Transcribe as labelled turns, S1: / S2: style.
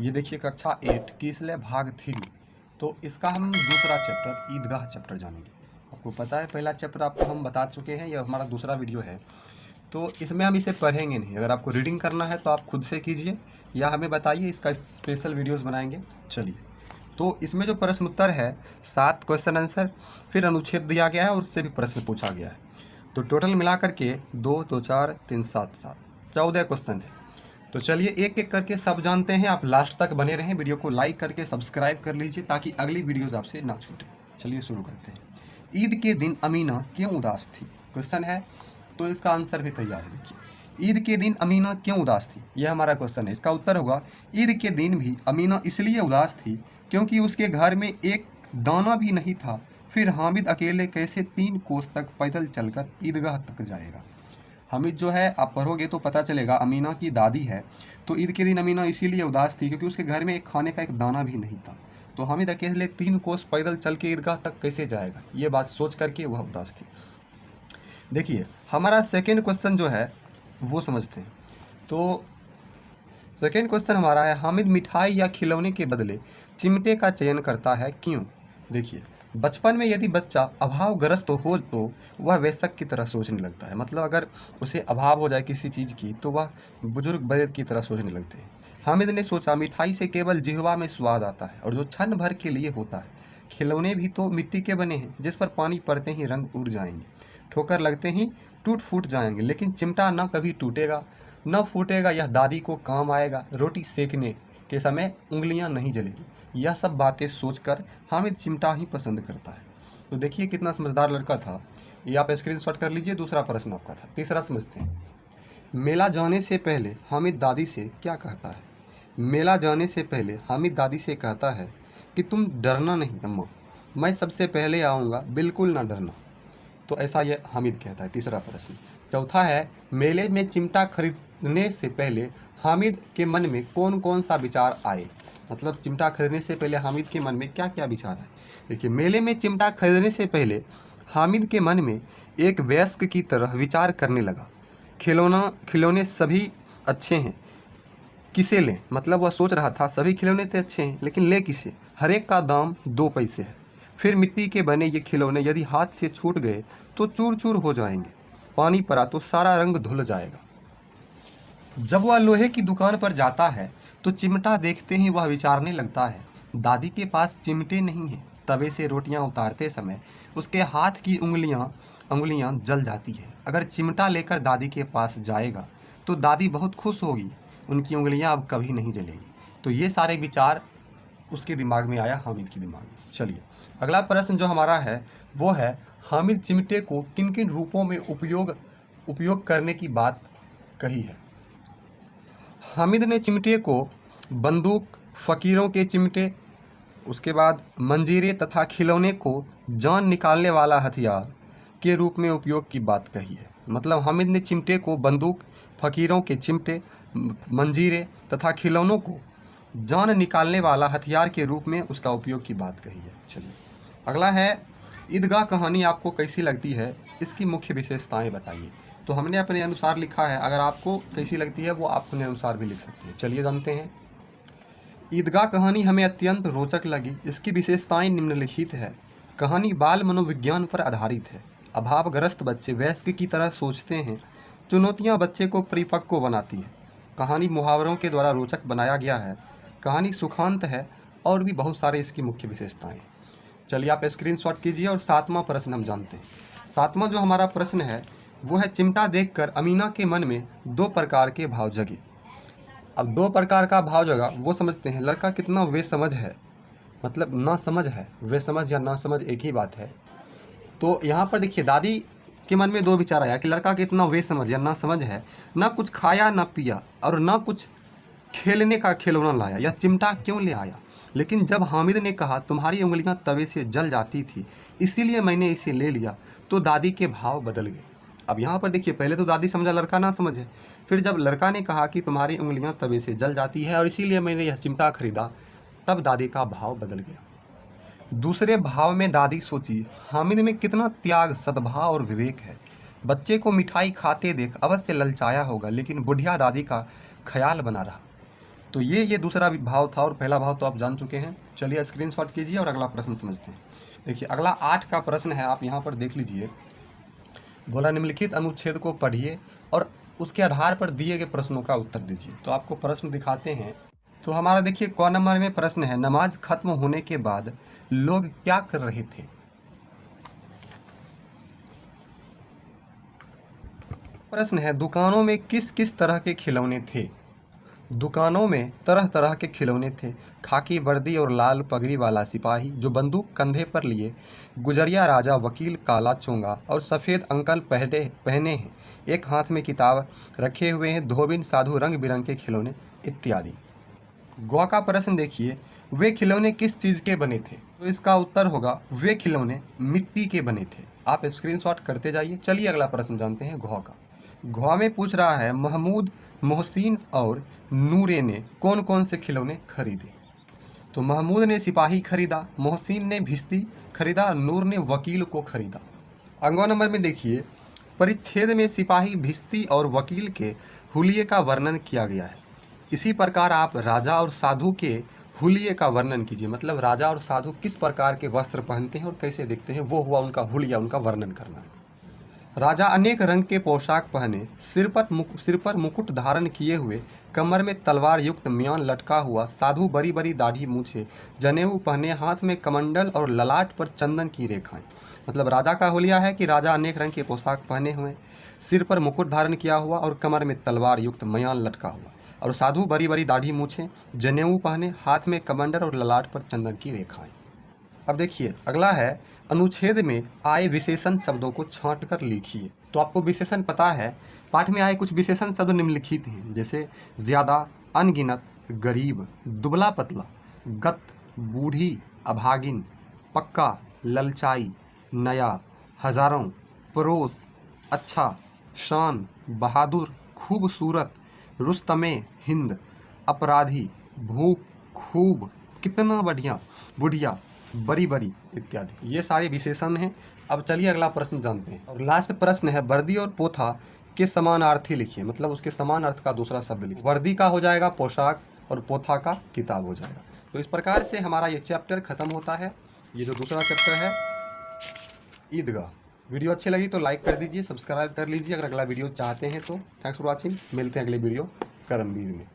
S1: ये देखिए कक्षा 8 की इसलिए भाग 3। तो इसका हम दूसरा चैप्टर ईदगाह चैप्टर जानेंगे। आपको पता है पहला चैप्टर आपको हम बता चुके हैं, यह हमारा दूसरा वीडियो है। तो इसमें हम इसे पढ़ेंगे नहीं। अगर आपको रीडिंग करना है तो आप खुद से कीजिए या हमें बताइए, इसका स्पेशल वीडियोस बनाएंगे। चलिए, तो इसमें जो प्रश्न उत्तर है 7 क्वेश्चन आंसर, फिर अनुच्छेद दिया गया है और उससे भी प्रश्न पूछा गया है। तो टोटल मिला करके 2 2 4 3 7 7 14 क्वेश्चन है। तो चलिए एक एक करके सब जानते हैं। आप लास्ट तक बने रहें, वीडियो को लाइक करके सब्सक्राइब कर लीजिए ताकि अगली वीडियोस आपसे ना छूटे। चलिए शुरू करते हैं। ईद के दिन अमीना क्यों उदास थी? क्वेश्चन है, तो इसका आंसर भी तैयार है। देखिए, ईद के दिन अमीना क्यों उदास थी, यह हमारा क्वेश्चन है। इसका उत्तर होगा, ईद के दिन भी अमीना इसलिए उदास थी क्योंकि उसके घर में एक दाना भी नहीं था। फिर हामिद अकेले कैसे 3 कोस तक पैदल चलकर ईदगाह तक जाएगा? हामिद जो है, आप पढ़ोगे तो पता चलेगा, अमीना की दादी है। तो ईद के दिन अमीना इसीलिए उदास थी क्योंकि उसके घर में एक खाने का एक दाना भी नहीं था। तो हामिद अकेले 3 कोस पैदल चल के ईदगाह तक कैसे जाएगा, ये बात सोच करके वह उदास थी। देखिए, हमारा सेकेंड क्वेश्चन जो है वो समझते हैं। तो सेकेंड क्वेश्चन हमारा है, हामिद मिठाई या खिलौने के बदले चिमटे का चयन करता है, क्यों? देखिए, बचपन में यदि बच्चा अभावग्रस्त हो तो वह वयस्क की तरह सोचने लगता है। मतलब अगर उसे अभाव हो जाए किसी चीज़ की तो वह बुजुर्ग बड़े की तरह सोचने लगते हैं। हामिद ने सोचा, मिठाई से केवल जिह्वा में स्वाद आता है और जो क्षण भर के लिए होता है। खिलौने भी तो मिट्टी के बने हैं जिस पर पानी पड़ते ही रंग उड़ जाएंगे, ठोकर लगते ही टूट फूट जाएंगे, लेकिन चिमटा न कभी टूटेगा न फूटेगा। यह दादी को काम आएगा, रोटी सेकने के समय उंगलियां नहीं जलेगी। यह सब बातें सोचकर हामिद चिमटा ही पसंद करता है। तो देखिए कितना समझदार लड़का था। ये आप स्क्रीनशॉट कर लीजिए। दूसरा प्रश्न आपका था। तीसरा समझते हैं। मेला जाने से पहले हामिद दादी से क्या कहता है? मेला जाने से पहले हामिद दादी से कहता है कि तुम डरना नहीं अम्मा, मैं सबसे पहले आऊँगा, बिल्कुल ना डरना। तो ऐसा ये हामिद कहता है। तीसरा प्रश्न। चौथा है, मेले में चिमटा खरीदने से पहले हामिद के मन में कौन कौन सा विचार आए? मतलब चिमटा खरीदने से पहले हामिद के मन में क्या क्या विचार आए? देखिए, मेले में चिमटा खरीदने से पहले हामिद के मन में एक वयस्क की तरह विचार करने लगा। खिलौने सभी अच्छे हैं, किसे लें? मतलब वह सोच रहा था सभी खिलौने तो अच्छे हैं, लेकिन ले किसे? हर एक का दाम 2 पैसे है। फिर मिट्टी के बने ये खिलौने यदि हाथ से छूट गए तो चूर चूर हो जाएंगे, पानी पड़ा तो सारा रंग धुल जाएगा। जब वह लोहे की दुकान पर जाता है तो चिमटा देखते ही वह विचारने लगता है, दादी के पास चिमटे नहीं हैं। तवे से रोटियां उतारते समय उसके हाथ की उंगलियां जल जाती है। अगर चिमटा लेकर दादी के पास जाएगा तो दादी बहुत खुश होगी, उनकी उंगलियां अब कभी नहीं जलेगी। तो ये सारे विचार उसके दिमाग में आया, हामिद के दिमाग में। चलिए, अगला प्रश्न जो हमारा है वो है, हामिद चिमटे को किन किन रूपों में उपयोग करने की बात कही है? हामिद ने चिमटे को बंदूक, फ़कीरों के चिमटे, उसके बाद मंजीरे तथा खिलौने को जान निकालने वाला हथियार के रूप में उपयोग की बात कही है। मतलब हामिद ने चिमटे को बंदूक, फ़कीरों के चिमटे, मंजीरे तथा खिलौनों को जान निकालने वाला हथियार के रूप में उसका उपयोग की बात कही है। चलिए, अगला है, ईदगाह कहानी आपको कैसी लगती है, इसकी मुख्य विशेषताएं बताइए। तो हमने अपने अनुसार लिखा है, अगर आपको कैसी लगती है वो आप अपने अनुसार भी लिख सकते हैं। चलिए जानते हैं। ईदगाह कहानी हमें अत्यंत रोचक लगी। इसकी विशेषताएं निम्नलिखित है। कहानी बाल मनोविज्ञान पर आधारित है। अभावग्रस्त बच्चे वयस्क की तरह सोचते हैं। चुनौतियां बच्चे को परिपक्व बनाती है। कहानी मुहावरों के द्वारा रोचक बनाया गया है। कहानी सुखांत है और भी बहुत सारे इसकी मुख्य विशेषताएं हैं। चलिए आप स्क्रीनशॉट कीजिए और 7वां प्रश्न हम जानते हैं। 7वां जो हमारा प्रश्न है वो है, चिमटा देखकर अमीना के मन में 2 प्रकार के भाव जगे। अब 2 प्रकार का भाव जगा वो समझते हैं। लड़का कितना बेसमझ है, मतलब ना समझ है। बेसमझ या ना समझ एक ही बात है। तो यहाँ पर देखिए, दादी के मन में 2 विचार आया कि लड़का कितना बेसमझ या ना समझ है, ना कुछ खाया ना पिया और ना कुछ खेलने का खिलौना लाया, या चिमटा क्यों ले आया। लेकिन जब हामिद ने कहा, तुम्हारी उंगलियां तवे से जल जाती थी इसीलिए मैंने इसे ले लिया, तो दादी के भाव बदल गए। अब यहाँ पर देखिए, पहले तो दादी समझा लड़का ना समझे, फिर जब लड़का ने कहा कि तुम्हारी उंगलियां तवे से जल जाती है और इसीलिए मैंने यह चिमटा खरीदा, तब दादी का भाव बदल गया। दूसरे भाव में दादी सोची, हामिद में कितना त्याग, सद्भाव और विवेक है। बच्चे को मिठाई खाते देख अवश्य ललचाया होगा, लेकिन बुढ़िया दादी का ख्याल बना रहा। तो ये दूसरा भाव था और पहला भाव तो आप जान चुके हैं। चलिए स्क्रीनशॉट कीजिए और अगला प्रश्न समझते हैं। देखिए अगला 8 का प्रश्न है, आप यहाँ पर देख लीजिए। बोला निम्नलिखित अनुच्छेद को पढ़िए और उसके आधार पर दिए गए प्रश्नों का उत्तर दीजिए। तो आपको प्रश्न दिखाते हैं। तो हमारा देखिए क नंबर में प्रश्न है, नमाज खत्म होने के बाद लोग क्या कर रहे थे। प्रश्न है, दुकानों में किस किस तरह के खिलौने थे। दुकानों में तरह तरह के खिलौने थे। खाकी वर्दी और लाल पगड़ी वाला सिपाही जो बंदूक कंधे पर लिए, गुजरिया राजा वकील काला चोंगा और सफ़ेद अंकल पहने हैं, एक हाथ में किताब रखे हुए हैं, धोबिन साधु रंग बिरंग के खिलौने इत्यादि। गौ का प्रश्न देखिए, वे खिलौने किस चीज़ के बने थे। तो इसका उत्तर होगा वे खिलौने मिट्टी के बने थे। आप स्क्रीनशॉट करते जाइए। चलिए अगला प्रश्न जानते हैं घौ का। घौ में पूछ रहा है, महमूद, मोहसिन और नूरे ने कौन कौन से खिलौने खरीदे। तो महमूद ने सिपाही खरीदा, मोहसिन ने भिश्ती खरीदा, नूर ने वकील को खरीदा। अगवा नंबर में देखिए, परिच्छेद में सिपाही, भिश्ती और वकील के हुलिये का वर्णन किया गया है। इसी प्रकार आप राजा और साधु के हुलिये का वर्णन कीजिए। मतलब राजा और साधु किस प्रकार के वस्त्र पहनते हैं और कैसे दिखते हैं, वो हुआ उनका हुलिया, उनका वर्णन करना। राजा अनेक रंग के पोशाक पहने, सिर पर मुकुट धारण किए हुए, कमर में तलवार युक्त म्यान लटका हुआ। साधु बड़ी बड़ी दाढ़ी मूछे, जनेऊ पहने, हाथ में कमंडल और ललाट पर चंदन की रेखाएं। मतलब राजा का हुलिया है कि राजा अनेक रंग के पोशाक पहने हुए, सिर पर मुकुट धारण किया हुआ और कमर में तलवार युक्त म्यान लटका हुआ। और साधु बड़ी बड़ी दाढ़ी मूछे, जनेऊ पहने, हाथ में कमंडल और ललाट पर चंदन की रेखाएं। अब देखिए अगला है, अनुच्छेद में आए विशेषण शब्दों को छांट कर लिखिए। तो आपको विशेषण पता है, पाठ में आए कुछ विशेषण शब्द निम्नलिखित हैं, जैसे ज़्यादा, अनगिनत, गरीब, दुबला पतला, गत, बूढ़ी, अभागिन, पक्का, ललचाई, नया, हजारों, परोस, अच्छा, शान, बहादुर, खूबसूरत, रुस्तमे हिंद, अपराधी, भूख, खूब, कितना बढ़िया, बुढ़िया, बड़ी बड़ी इत्यादि। ये सारे विशेषण हैं। अब चलिए अगला प्रश्न जानते हैं। और लास्ट प्रश्न है, वर्दी और पोथा के समानार्थी लिखिए। मतलब उसके समान अर्थ का दूसरा शब्द लिखिए। वर्दी का हो जाएगा पोशाक और पोथा का किताब हो जाएगा। तो इस प्रकार से हमारा ये चैप्टर खत्म होता है। ये जो दूसरा चैप्टर है ईदगाह। वीडियो अच्छी लगी तो लाइक कर दीजिए, सब्सक्राइब कर लीजिए अगर अगला वीडियो चाहते हैं तो। Thanks for watching. मिलते हैं अगले वीडियो करमवीर में।